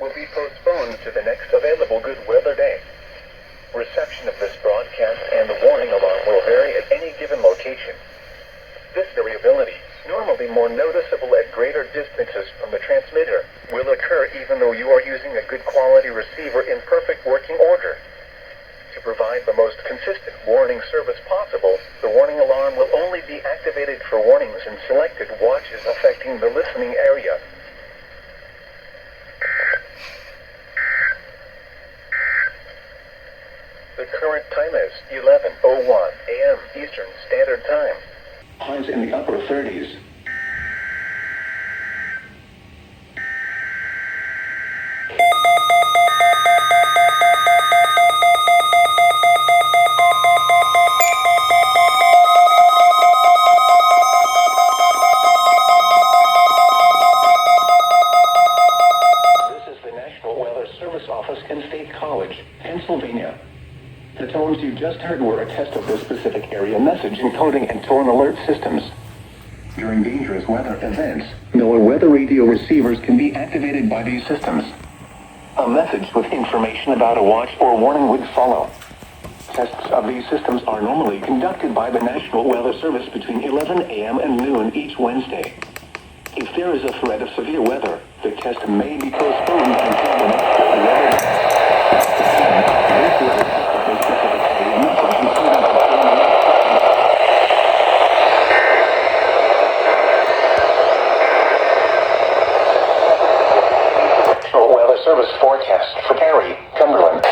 will be postponed to the next available good weather day. Reception of this broadcast and the warning alarm will vary at any given location. This variability, normally more noticeable at greater distances from the transmitter, will occur even though you are using a good quality receiver in perfect working order. To provide the most consistent warning service possible, the warning alarm will only be activated for warnings in selected watches affecting the listening area. The current time is 11:01 a.m. Eastern Standard Time. Highs in the upper 30s. This is the National Weather Service Office in State College, Pennsylvania. The tones you just heard were a test of the specific area message encoding and tone alert systems. During dangerous weather events, NOAA weather radio receivers can be activated by these systems. A message with information about a watch or warning would follow. Tests of these systems are normally conducted by the National Weather Service between 11 a.m. and noon each Wednesday. If there is a threat of severe weather, the test may be postponed until the next weather. National Weather Service forecast for Gary, Cumberland.